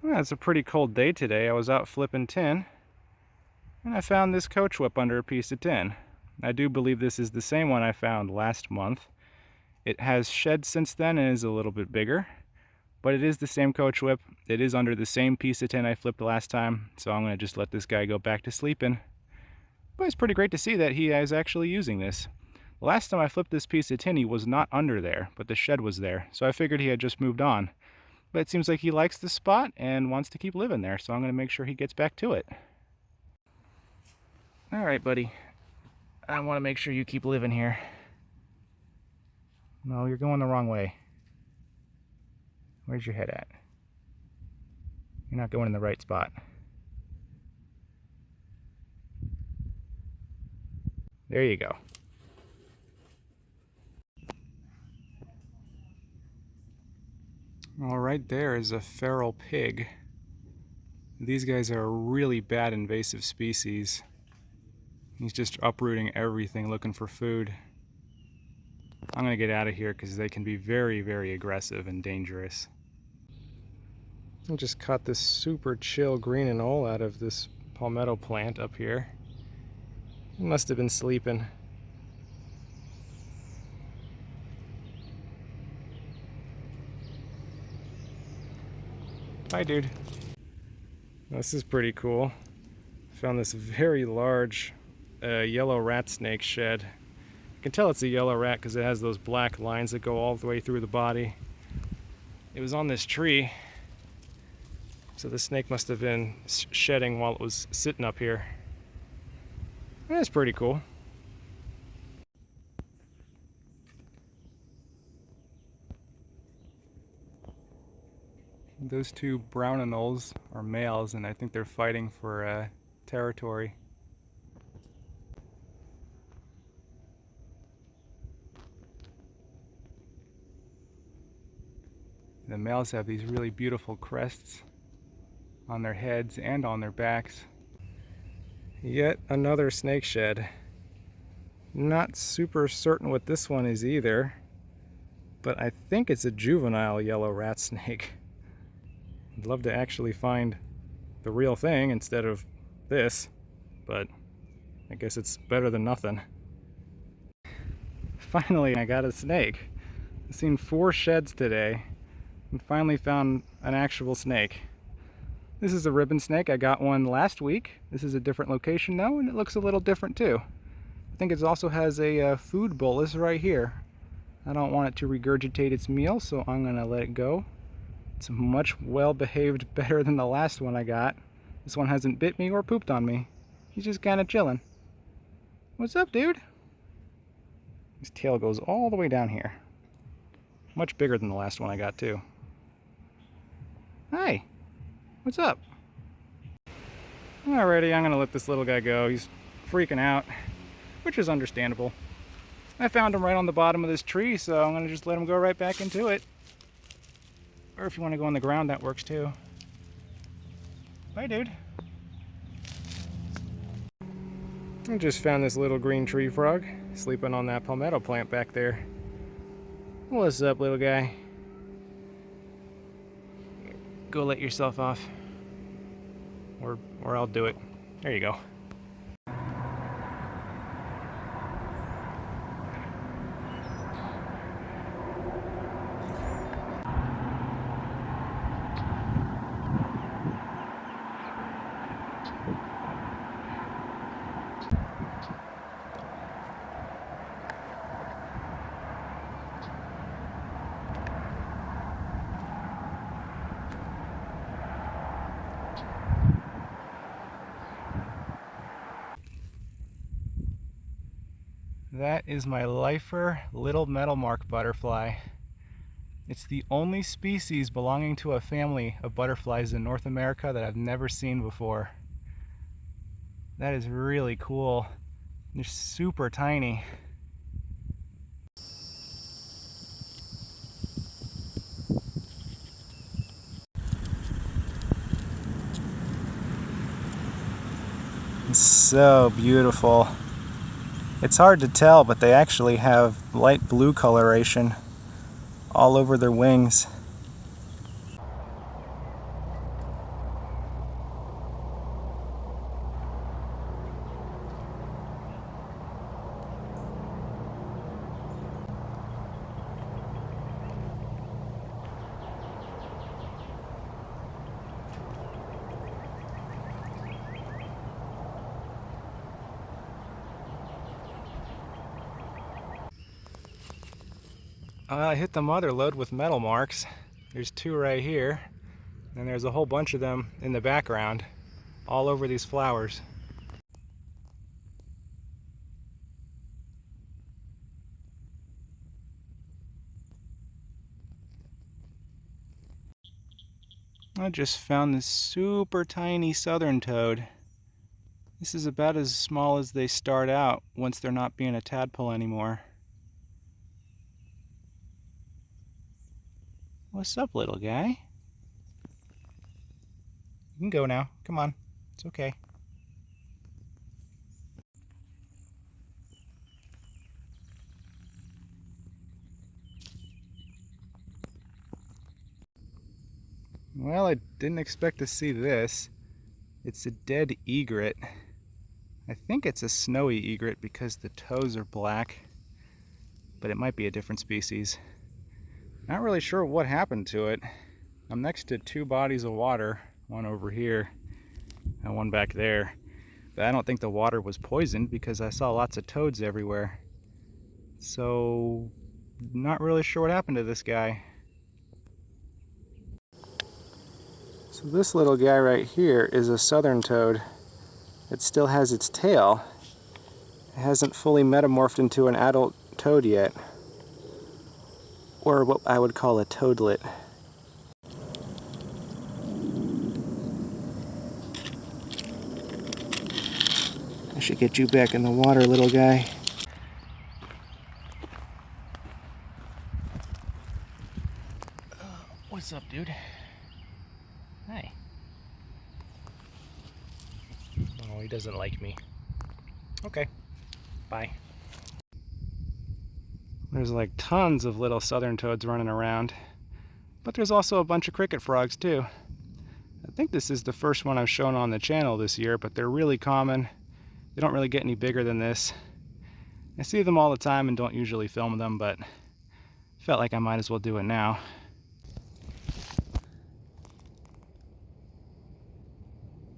Well, it's a pretty cold day today. I was out flipping tin, and I found this Coachwhip under a piece of tin. I do believe this is the same one I found last month. It has shed since then and is a little bit bigger, but it is the same Coachwhip. It is under the same piece of tin I flipped last time, so I'm going to just let this guy go back to sleeping. But it's pretty great to see that he is actually using this. The last time I flipped this piece of tin, he was not under there, but the shed was there, so I figured he had just moved on. But it seems like he likes this spot and wants to keep living there, so I'm going to make sure he gets back to it. Alright, buddy. I want to make sure you keep living here. No, you're going the wrong way. Where's your head at? You're not going in the right spot. There you go. All right, there is a feral pig. These guys are a really bad invasive species. He's just uprooting everything looking for food. I'm gonna get out of here because they can be very, very aggressive and dangerous. I just caught this super chill green anole out of this palmetto plant up here. He must have been sleeping. Hi, dude. This is pretty cool. Found this very large yellow rat snake shed. You can tell it's a yellow rat because it has those black lines that go all the way through the body. It was on this tree, so the snake must have been shedding while it was sitting up here. That's pretty cool. Those two brown anoles are males, and I think they're fighting for territory. The males have these really beautiful crests on their heads and on their backs. Yet another snake shed. Not super certain what this one is either, but I think it's a juvenile yellow rat snake. I'd love to actually find the real thing instead of this, but I guess it's better than nothing. Finally, I got a snake. I've seen 4 sheds today and finally found an actual snake. This is a ribbon snake. I got one last week. This is a different location now, and it looks a little different too. I think it also has a food bolus right here. I don't want it to regurgitate its meal, so I'm gonna let it go. It's much well behaved, better than the last one I got. This one hasn't bit me or pooped on me. He's just kind of chilling. What's up, dude? His tail goes all the way down here. Much bigger than the last one I got too. Hi, what's up? Alrighty, I'm gonna let this little guy go. He's freaking out, which is understandable. I found him right on the bottom of this tree, so I'm gonna just let him go right back into it. Or if you want to go on the ground, that works too. Bye, dude. I just found this little green tree frog sleeping on that palmetto plant back there. What's up, little guy? Go let yourself off. Or I'll do it. There you go. That is my lifer little Metalmark butterfly. It's the only species belonging to a family of butterflies in North America that I've never seen before. That is really cool. They're super tiny. It's so beautiful. It's hard to tell, but they actually have light blue coloration all over their wings. I hit the mother lode with Metalmarks. There's 2 right here, and there's a whole bunch of them in the background, all over these flowers. I just found this super tiny southern toad. This is about as small as they start out once they're not being a tadpole anymore. What's up, little guy? You can go now. Come on. It's okay. Well, I didn't expect to see this. It's a dead egret. I think it's a snowy egret because the toes are black, but it might be a different species. Not really sure what happened to it. I'm next to 2 bodies of water, one over here and one back there. But I don't think the water was poisoned because I saw lots of toads everywhere. So, not really sure what happened to this guy. So this little guy right here is a southern toad. It still has its tail. It hasn't fully metamorphed into an adult toad yet, or what I would call a toadlet. I should get you back in the water, little guy. What's up, dude? Hi. Oh, he doesn't like me. Okay, bye. There's like tons of little southern toads running around, but there's also a bunch of cricket frogs too. I think this is the first one I've shown on the channel this year, but they're really common. They don't really get any bigger than this. I see them all the time and don't usually film them, but felt like I might as well do it now.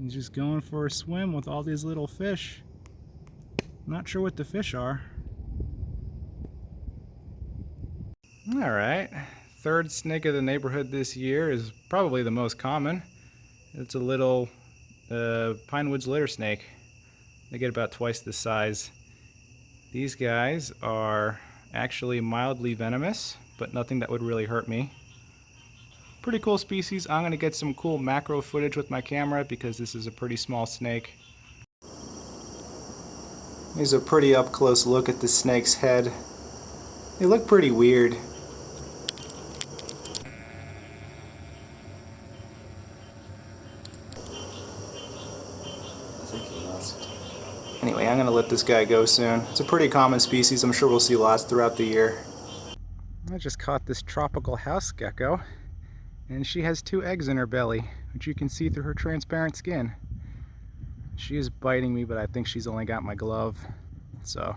He's just going for a swim with all these little fish. Not sure what the fish are. Alright, third snake of the neighborhood this year is probably the most common. It's a little pine woods litter snake. They get about twice the size. These guys are actually mildly venomous, but nothing that would really hurt me. Pretty cool species. I'm going to get some cool macro footage with my camera because this is a pretty small snake. Here's a pretty up close look at the snake's head. They look pretty weird. Anyway, I'm going to let this guy go soon. It's a pretty common species. I'm sure we'll see lots throughout the year. I just caught this tropical house gecko, and she has 2 eggs in her belly, which you can see through her transparent skin. She is biting me, but I think she's only got my glove, so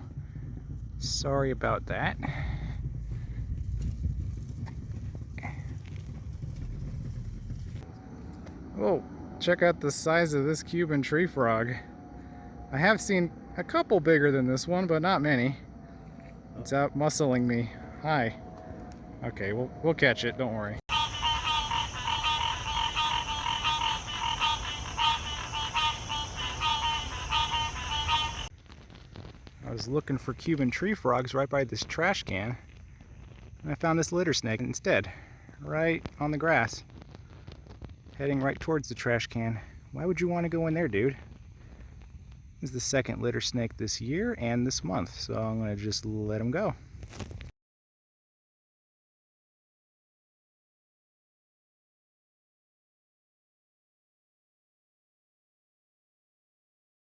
sorry about that. Oh, check out the size of this Cuban tree frog. I have seen a couple bigger than this one, but not many. It's out muscling me. Hi. Okay, we'll catch it, don't worry. I was looking for Cuban tree frogs right by this trash can, and I found this litter snake instead, right on the grass, heading right towards the trash can. Why would you want to go in there, dude? This is the second litter snake this year and this month, so I'm going to just let him go.